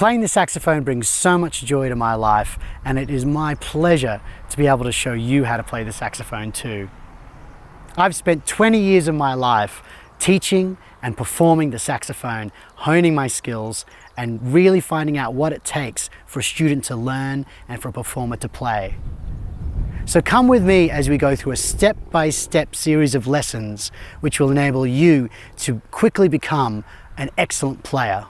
Playing the saxophone brings so much joy to my life, and it is my pleasure to be able to show you how to play the saxophone too. I've spent 20 years of my life teaching and performing the saxophone, honing my skills, and really finding out what it takes for a student to learn and for a performer to play. So come with me as we go through a step-by-step series of lessons which will enable you to quickly become an excellent player.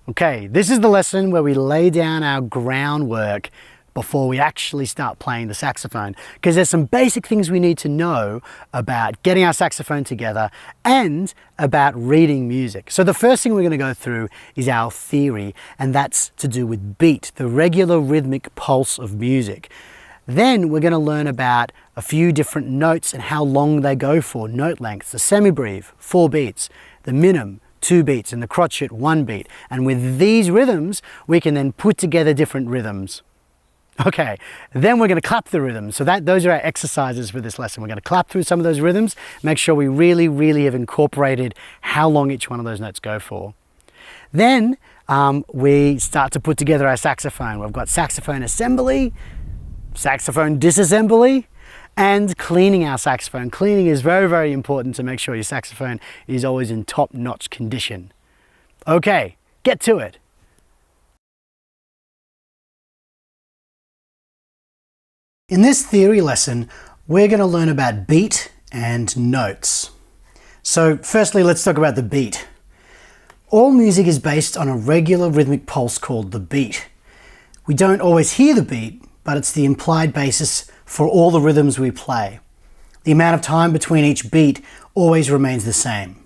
Okay, this is the lesson where we lay down our groundwork before we actually start playing the saxophone, because there's some basic things we need to know about getting our saxophone together and about reading music. So the first thing we're going to go through is our theory, and that's to do with beat, the regular rhythmic pulse of music. Then we're going to learn about a few different notes and how long they go for, note lengths, the semibreve, 4 beats, the minim, 2 beats, and the crotchet, 1 beat. And with these rhythms, we can then put together different rhythms. Okay, then we're going to clap the rhythms. So those are our exercises for this lesson. We're going to clap through some of those rhythms, make sure we really have incorporated how long each one of those notes go for. Then we start to put together our saxophone. We've got saxophone assembly, saxophone disassembly, and cleaning our saxophone. Cleaning is very important to make sure your saxophone is always in top-notch condition. Okay, get to it. In this theory lesson, we're going to learn about beat and notes. So firstly, let's talk about the beat. All music is based on a regular rhythmic pulse called the beat. We don't always hear the beat, but it's the implied basis for all the rhythms we play. The amount of time between each beat always remains the same.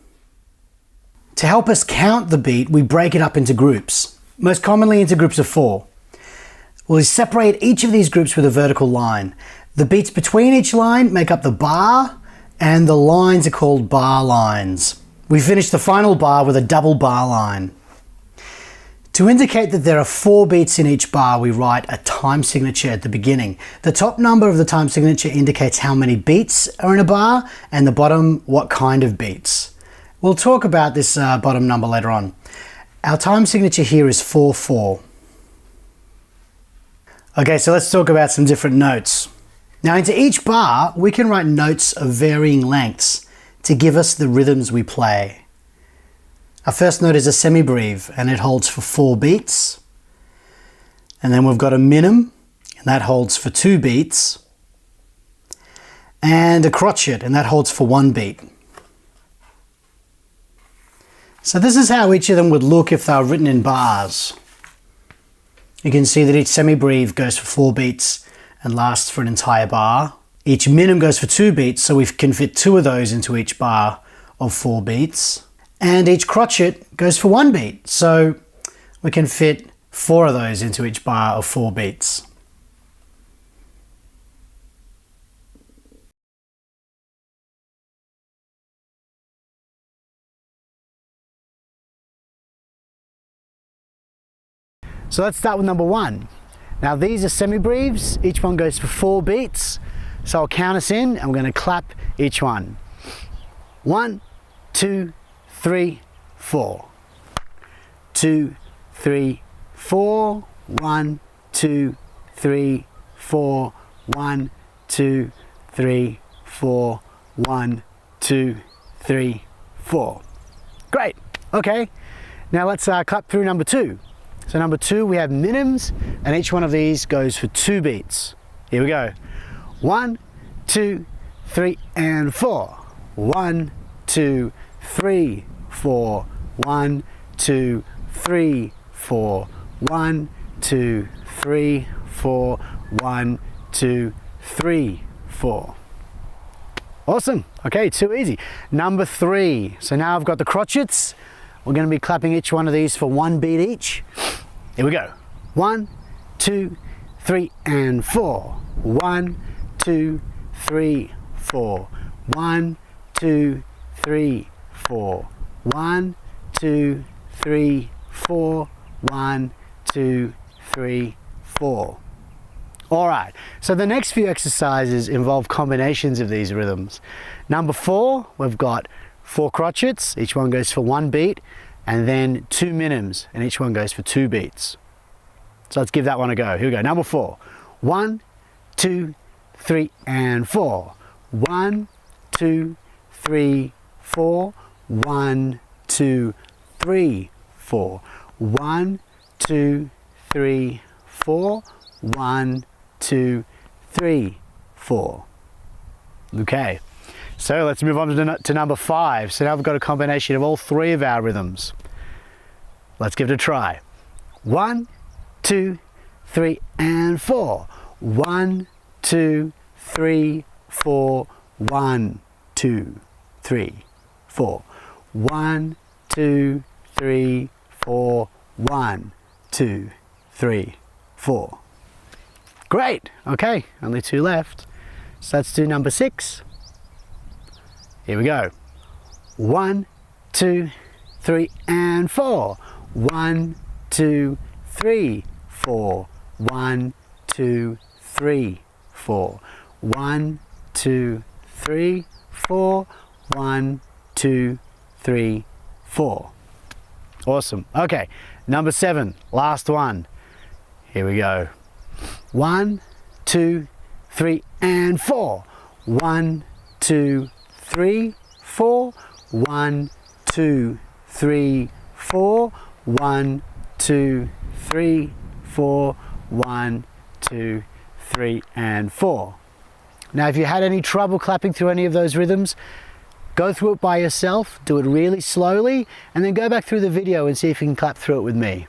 To help us count the beat, we break it up into groups, most commonly into groups of 4. We'll separate each of these groups with a vertical line. The beats between each line make up the bar, and the lines are called bar lines. We finish the final bar with a double bar line. To indicate that there are 4 beats in each bar, we write a time signature at the beginning. The top number of the time signature indicates how many beats are in a bar, and the bottom what kind of beats. We'll talk about this bottom number later on. Our time signature here is 4/4. Okay, so let's talk about some different notes. Now into each bar, we can write notes of varying lengths to give us the rhythms we play. Our first note is a semibreve, and it holds for 4 beats. And then we've got a minim, and that holds for 2 beats. And a crotchet, and that holds for 1 beat. So this is how each of them would look if they were written in bars. You can see that each semibreve goes for 4 beats and lasts for an entire bar. Each minim goes for 2 beats, so we can fit 2 of those into each bar of 4 beats. And each crotchet goes for 1 beat, so we can fit 4 of those into each bar of 4 beats. So let's start with number 1. Now these are semibreves, each one goes for 4 beats. So I'll count us in and we're going to clap each one. 1, 2, 3, 4. 2, 3, 4. 1, 2, 3, 4. 1, 2, 3, 4. 1, 2, 3, 4. Great. Okay. Now let's clap through number 2. So number 2, we have minims, and each one of these goes for 2 beats. Here we go. 1, 2, 3, and 4. 1, 2, 3, 4. 1, 2, 3, 4. 1, 2, 3, 4. 1, 2, 3, 4. Awesome. Okay, too easy. Number 3. So now I've got the crotchets. We're going to be clapping each one of these for 1 beat each. Here we go. 1, 2, 3, and 4. 1, 2, 3, 4. 1, 2, 3, 4. 1, 2, 3, 4. 1, 2, 3, 4. All right, so the next few exercises involve combinations of these rhythms. Number 4, we've got 4 crotchets, each one goes for 1 beat, and then 2 minims, and each one goes for 2 beats. So let's give that one a go. Here we go. Number 4. 1, 2, 3, and 4. 1, 2, 3, 4. 1, 2, 3, 4. 1, 2, 3, 4. 1, 2, 3, 4. Okay, so let's move on to number 5. So now we've got a combination of all 3 of our rhythms. Let's give it a try. 1, 2, 3, and 4. 1, 2, 3, 4. 1, 2, 3, 4. 1, 2, 3, 4. 1, 2, 3, 4. Great. Okay, only 2 left. So let's do number 6. Here we go. 1, 2, 3, and 4. 1, 2, 3, 4. 1, 2, 3, 4. 1, 2, 3, 4. 1, 2, 3, 4. Awesome. Okay, number 7, last one. Here we go. 1, 2, 3, and 4. 1, 2, 3, 4. 1, 2, 3, 4. 1, 2, 3, 4. 1, 2, 3, and 4. Now, if you had any trouble clapping through any of those rhythms, go through it by yourself, do it really slowly, and then go back through the video and see if you can clap through it with me.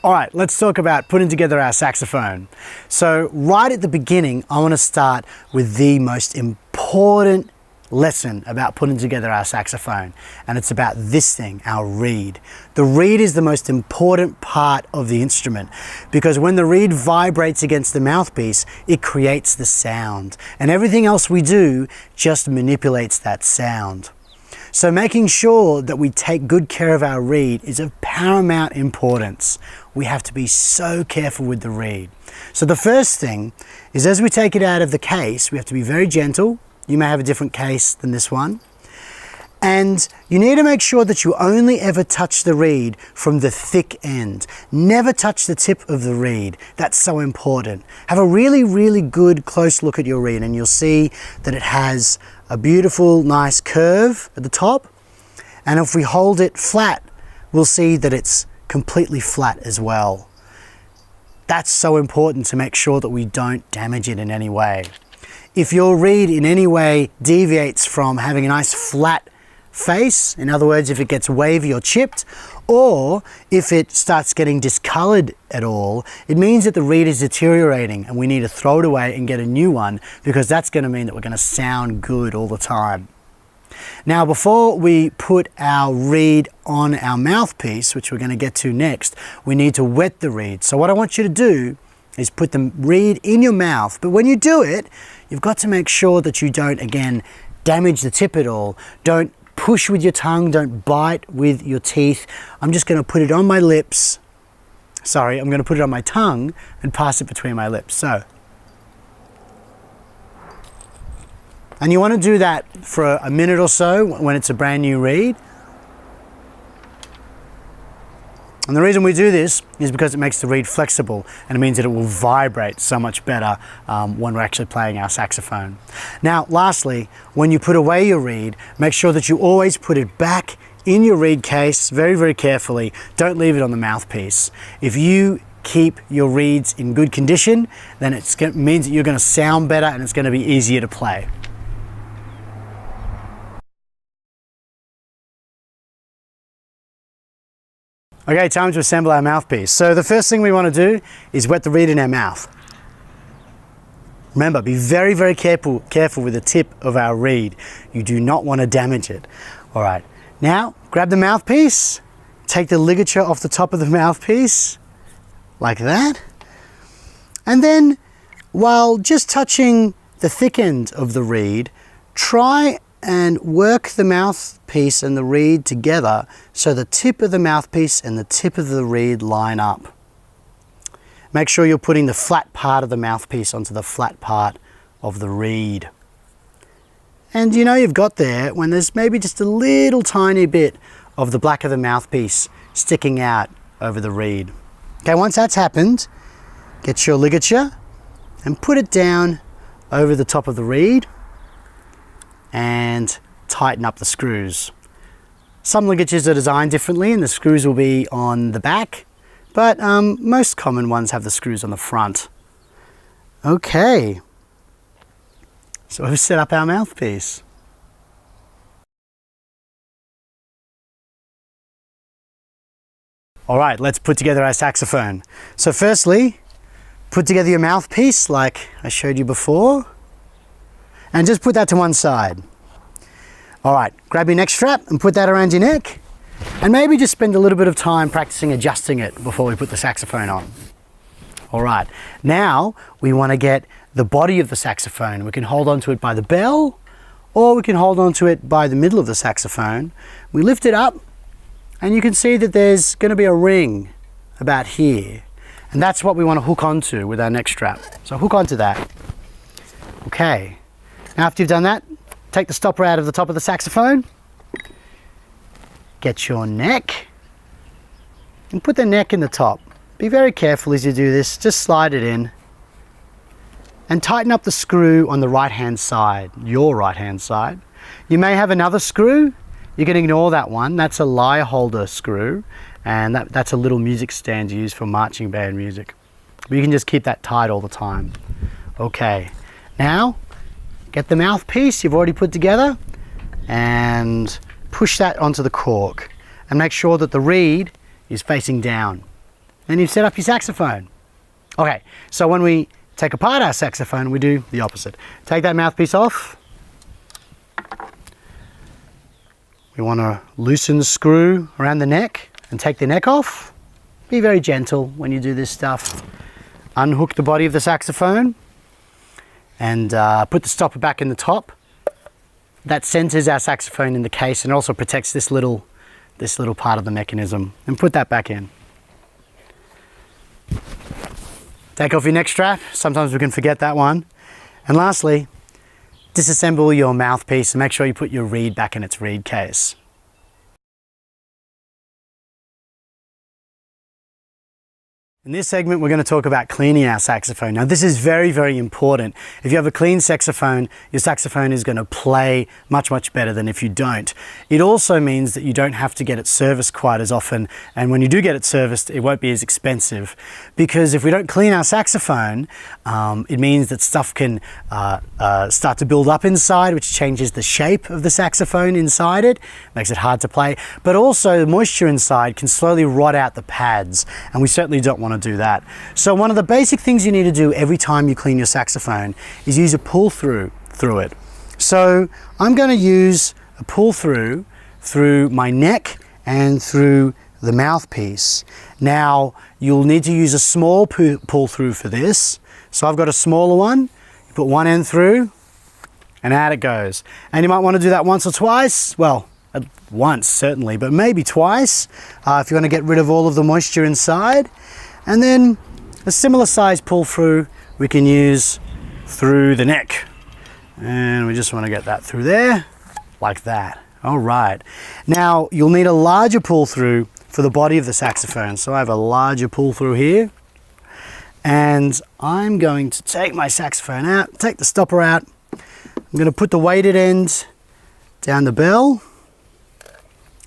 All right, let's talk about putting together our saxophone. So right at the beginning, I want to start with the most important lesson about putting together our saxophone, and it's about this thing, our reed. The reed is the most important part of the instrument because when the reed vibrates against the mouthpiece, it creates the sound, and everything else we do just manipulates that sound. So making sure that we take good care of our reed is of paramount importance. We have to be so careful with the reed. So the first thing is, as we take it out of the case, we have to be very gentle. You may have a different case than this one. And you need to make sure that you only ever touch the reed from the thick end. Never touch the tip of the reed. That's so important. Have a really, really good close look at your reed and you'll see that it has a beautiful, nice curve at the top. And if we hold it flat, we'll see that it's completely flat as well. That's so important to make sure that we don't damage it in any way. If your reed in any way deviates from having a nice flat face, in other words, if it gets wavy or chipped, or if it starts getting discolored at all, it means that the reed is deteriorating and we need to throw it away and get a new one, because that's going to mean that we're going to sound good all the time. Now, before we put our reed on our mouthpiece, which we're going to get to next, we need to wet the reed. So what I want you to do is put the reed in your mouth, but when you do it, you've got to make sure that you don't, again, damage the tip at all. Don't push with your tongue, don't bite with your teeth. I'm just going to put it on my lips. Sorry, I'm going to put it on my tongue and pass it between my lips. So. And you want to do that for a minute or so when it's a brand new reed. And the reason we do this is because it makes the reed flexible, and it means that it will vibrate so much better when we're actually playing our saxophone. Now, lastly, when you put away your reed, make sure that you always put it back in your reed case very, very carefully. Don't leave it on the mouthpiece. If you keep your reeds in good condition, then it means that you're going to sound better and it's going to be easier to play. Okay, time to assemble our mouthpiece. So the first thing we want to do is wet the reed in our mouth. Remember, be very, very careful with the tip of our reed. You do not want to damage it. All right, now grab the mouthpiece, take the ligature off the top of the mouthpiece, like that. And then, while just touching the thick end of the reed, try and work the mouthpiece and the reed together so the tip of the mouthpiece and the tip of the reed line up. make sure you're putting the flat part of the mouthpiece onto the flat part of the reed. And you know you've got there when there's maybe just a little tiny bit of the black of the mouthpiece sticking out over the reed. Okay, once that's happened, get your ligature and put it down over the top of the reed and tighten up the screws. Some ligatures are designed differently and the screws will be on the back, but most common ones have the screws on the front. Okay, so we've set up our mouthpiece. All right, let's put together our saxophone. So firstly, put together your mouthpiece like I showed you before, and just put that to one side. All right, grab your neck strap and put that around your neck, and maybe just spend a little bit of time practicing adjusting it before we put the saxophone on. All right, now we want to get the body of the saxophone. We can hold onto it by the bell, or we can hold onto it by the middle of the saxophone. We lift it up, and you can see that there's going to be a ring about here. And that's what we want to hook onto with our neck strap. So hook onto that. Okay, now after you've done that, take the stopper out of the top of the saxophone. Get your neck, and put the neck in the top. Be very careful as you do this, just slide it in. And tighten up the screw on the right-hand side, your right-hand side. You may have another screw. You can ignore that one. That's a lyre holder screw, and that's a little music stand you use for marching band music. But you can just keep that tight all the time. Okay, now get the mouthpiece you've already put together and push that onto the cork, and make sure that the reed is facing down. And you've set up your saxophone. Okay, so when we take apart our saxophone, we do the opposite. Take that mouthpiece off. We want to loosen the screw around the neck and take the neck off. Be very gentle when you do this stuff. Unhook the body of the saxophone and put the stopper back in the top. That centers our saxophone in the case and also protects this little part of the mechanism. And put that back in. Take off your neck strap. Sometimes we can forget that one. And lastly, disassemble your mouthpiece and make sure you put your reed back in its reed case. In this segment, we're going to talk about cleaning our saxophone. Now, this is very, very important. If you have a clean saxophone, your saxophone is going to play much, much better than if you don't. It also means that you don't have to get it serviced quite as often. And when you do get it serviced, it won't be as expensive. Because if we don't clean our saxophone, it means that stuff can start to build up inside, which changes the shape of the saxophone inside it, makes it hard to play. But also, the moisture inside can slowly rot out the pads. And we certainly don't want to do that. So one of the basic things you need to do every time you clean your saxophone is use a pull through it. So I'm going to use a pull through my neck and through the mouthpiece. Now you'll need to use a small pull through for this. So I've got a smaller one. You put one end through and out it goes. And you might want to do that once or twice. Well, once certainly, but maybe twice if you want to get rid of all of the moisture inside. And then a similar size pull through we can use through the neck. And we just want to get that through there, like that. All right. Now you'll need a larger pull through for the body of the saxophone. So I have a larger pull through here. And I'm going to take my saxophone out, take the stopper out. I'm going to put the weighted end down the bell.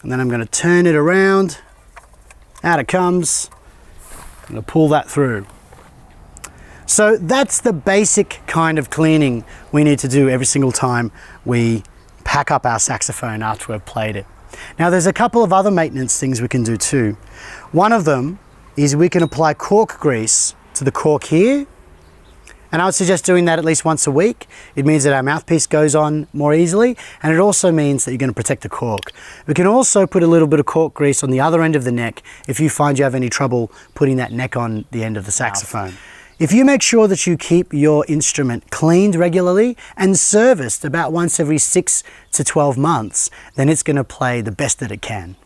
And then I'm going to turn it around. Out it comes. I'm going to pull that through. So that's the basic kind of cleaning we need to do every single time we pack up our saxophone after we've played it. Now there's a couple of other maintenance things we can do too. One of them is we can apply cork grease to the cork here. And I would suggest doing that at least once a week. It means that our mouthpiece goes on more easily, and it also means that you're going to protect the cork. We can also put a little bit of cork grease on the other end of the neck if you find you have any trouble putting that neck on the end of the saxophone. If you make sure that you keep your instrument cleaned regularly and serviced about once every 6 to 12 months, then it's going to play the best that it can.